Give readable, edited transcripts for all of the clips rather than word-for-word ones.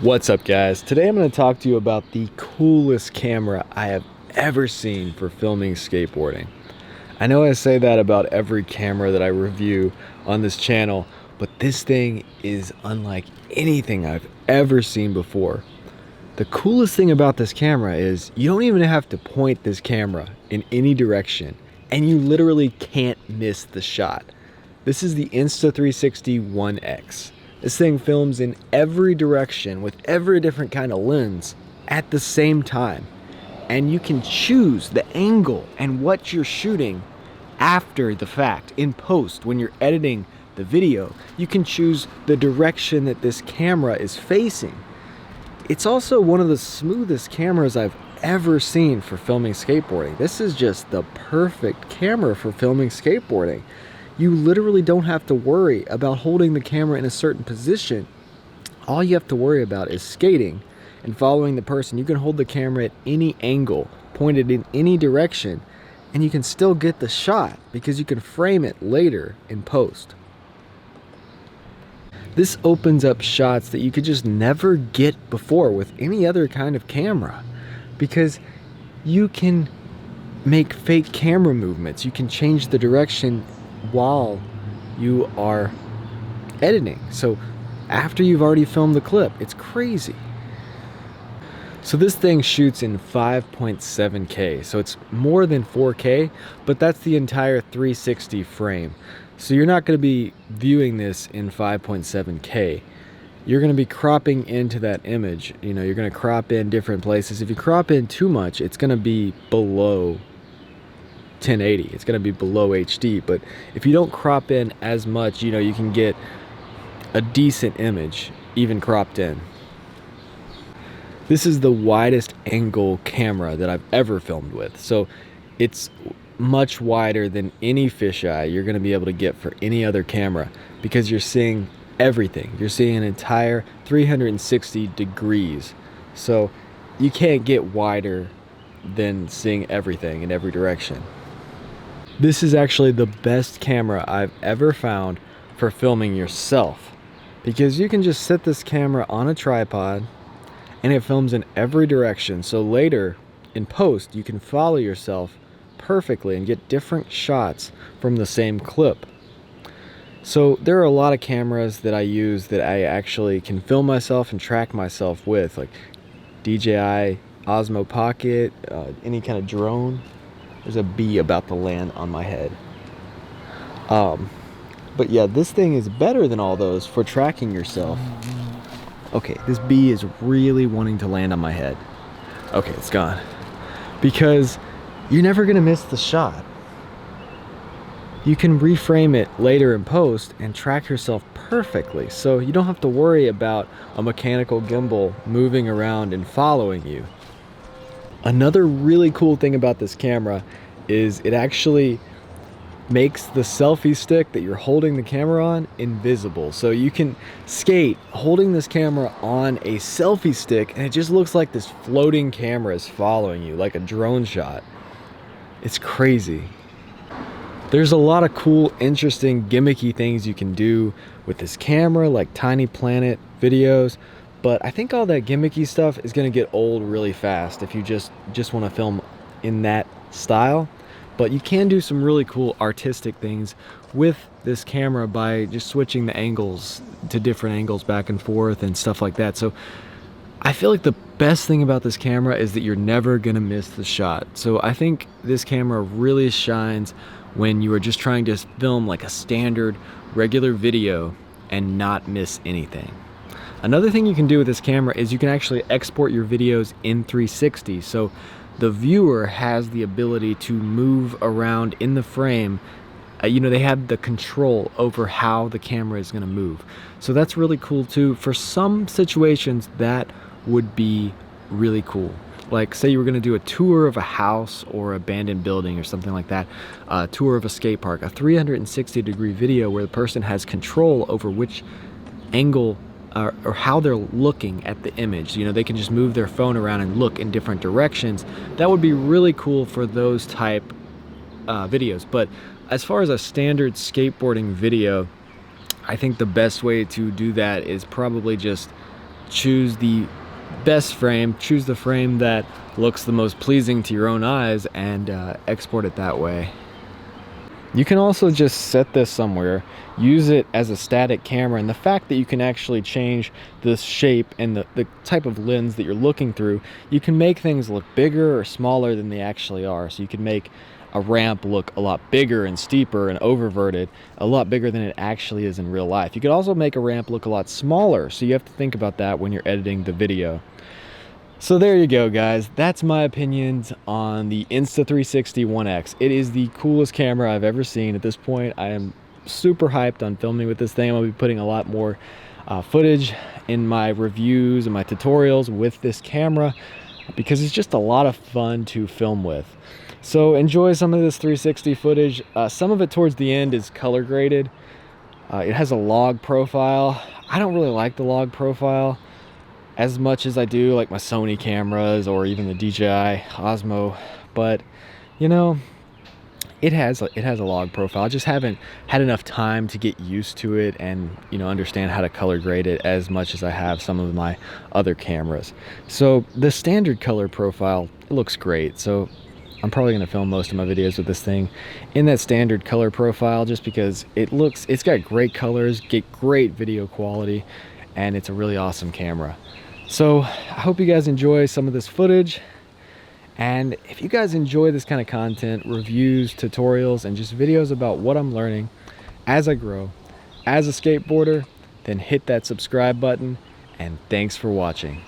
What's up, guys? Today I'm going to talk to you about the coolest camera I have ever seen for filming skateboarding. I know I say that about every camera that I review on this channel, but this thing is unlike anything I've ever seen before. The coolest thing about this camera is you don't even have to point this camera in any direction, and you literally can't miss the shot. This is the Insta 360 1X. This thing films in every direction with every different kind of lens at the same time. And you can choose the angle and what you're shooting after the fact. In post, when you're editing the video, you can choose the direction that this camera is facing. It's also one of the smoothest cameras I've ever seen for filming skateboarding. This is just the perfect camera for filming skateboarding. You literally don't have to worry about holding the camera in a certain position. All you have to worry about is skating and following the person. You can hold the camera at any angle, pointed in any direction, and you can still get the shot because you can frame it later in post. This opens up shots that you could just never get before with any other kind of camera, because you can make fake camera movements. You can change the direction while you are editing. So after you've already filmed the clip, it's crazy. So this thing shoots in 5.7K, so it's more than 4K, but that's the entire 360 frame. So you're not going to be viewing this in 5.7K. You're going to be cropping into that image. You know, you're going to crop in different places. If you crop in too much, it's going to be below 1080. It's going to be below HD. But if you don't crop in as much, you know, you can get a decent image even cropped in. This is the widest angle camera that I've ever filmed with. So it's much wider than any fisheye you're going to be able to get for any other camera, because you're seeing everything. You're seeing an entire 360 degrees. So you can't get wider than seeing everything in every direction. This is actually the best camera I've ever found for filming yourself, because you can just set this camera on a tripod and it films in every direction. So later in post, you can follow yourself perfectly and get different shots from the same clip. So there are a lot of cameras that I use that I actually can film myself and track myself with, like DJI Osmo Pocket, any kind of drone. There's a bee about to land on my head. But yeah, this thing is better than all those for tracking yourself. Okay, this bee is really wanting to land on my head. Okay, it's gone. Because you're never gonna miss the shot. You can reframe it later in post and track yourself perfectly, so you don't have to worry about a mechanical gimbal moving around and following you. Another really cool thing about this camera is it actually makes the selfie stick that you're holding the camera on invisible. So you can skate holding this camera on a selfie stick and it just looks like this floating camera is following you, like a drone shot. It's crazy. There's a lot of cool, interesting, gimmicky things you can do with this camera, like Tiny Planet videos. But I think all that gimmicky stuff is going to get old really fast if you just want to film in that style. But you can do some really cool artistic things with this camera by just switching the angles to different angles back and forth and stuff like that. So I feel like the best thing about this camera is that you're never going to miss the shot. So I think this camera really shines when you are just trying to film like a standard regular video and not miss anything. Another thing you can do with this camera is you can actually export your videos in 360. So the viewer has the ability to move around in the frame. You know, they have the control over how the camera is going to move. So that's really cool too. For some situations, that would be really cool. Like say you were going to do a tour of a house or abandoned building or something like that, a tour of a skate park, a 360 degree video where the person has control over which angle or how they're looking at the image. You know, they can just move their phone around and look in different directions. That would be really cool for those type videos. But as far as a standard skateboarding video, I think the best way to do that is probably just choose the best frame, choose the frame that looks the most pleasing to your own eyes, and export it that way. You can also just set this somewhere, use it as a static camera, and the fact that you can actually change the shape and the type of lens that you're looking through, you can make things look bigger or smaller than they actually are. So you can make a ramp look a lot bigger and steeper and oververted, a lot bigger than it actually is in real life. You could also make a ramp look a lot smaller, so you have to think about that when you're editing the video. So there you go, guys. That's my opinions on the Insta360 One X. It is the coolest camera I've ever seen. At this point, I am super hyped on filming with this thing. I'll be putting a lot more footage in my reviews and my tutorials with this camera because it's just a lot of fun to film with. So enjoy some of this 360 footage. Some of it towards the end is color graded. It has a log profile. I don't really like the log profile as much as I do like my Sony cameras or even the DJI Osmo, but you know, it has a log profile. I just haven't had enough time to get used to it and, you know, understand how to color grade it as much as I have some of my other cameras. So the standard color profile, it looks great. So I'm probably going to film most of my videos with this thing in that standard color profile just because it's got great colors, get great video quality, and it's a really awesome camera. So I hope you guys enjoy some of this footage, and if you guys enjoy this kind of content, reviews, tutorials, and just videos about what I'm learning as I grow as a skateboarder, then hit that subscribe button, and thanks for watching.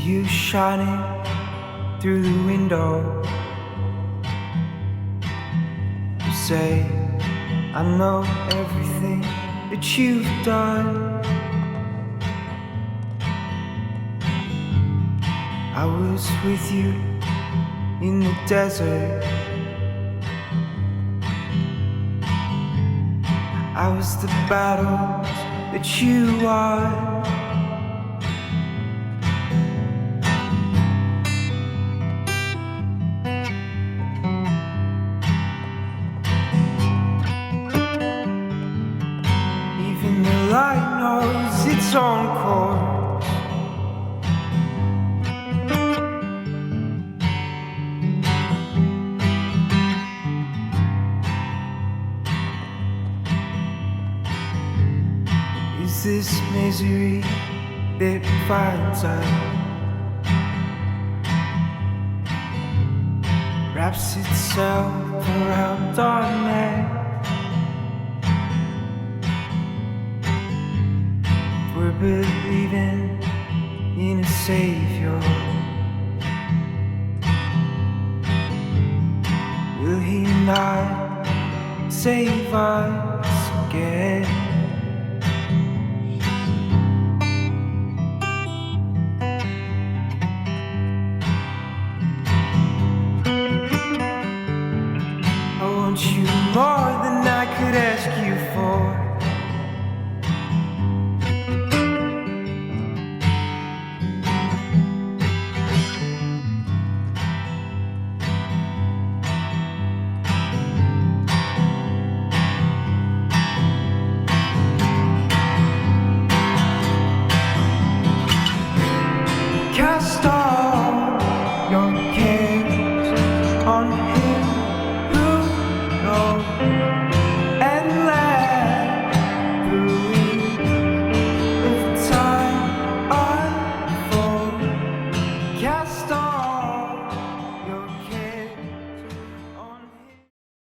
you shining through the window. You say, I know everything that you've done. I was with you in the desert. I was the battles that you won. Even the light knows its own course. Is this misery that finds us, wraps itself around our neck? We're believing in a savior. Will he not save us again? I want you more than I could ask you for. Cast off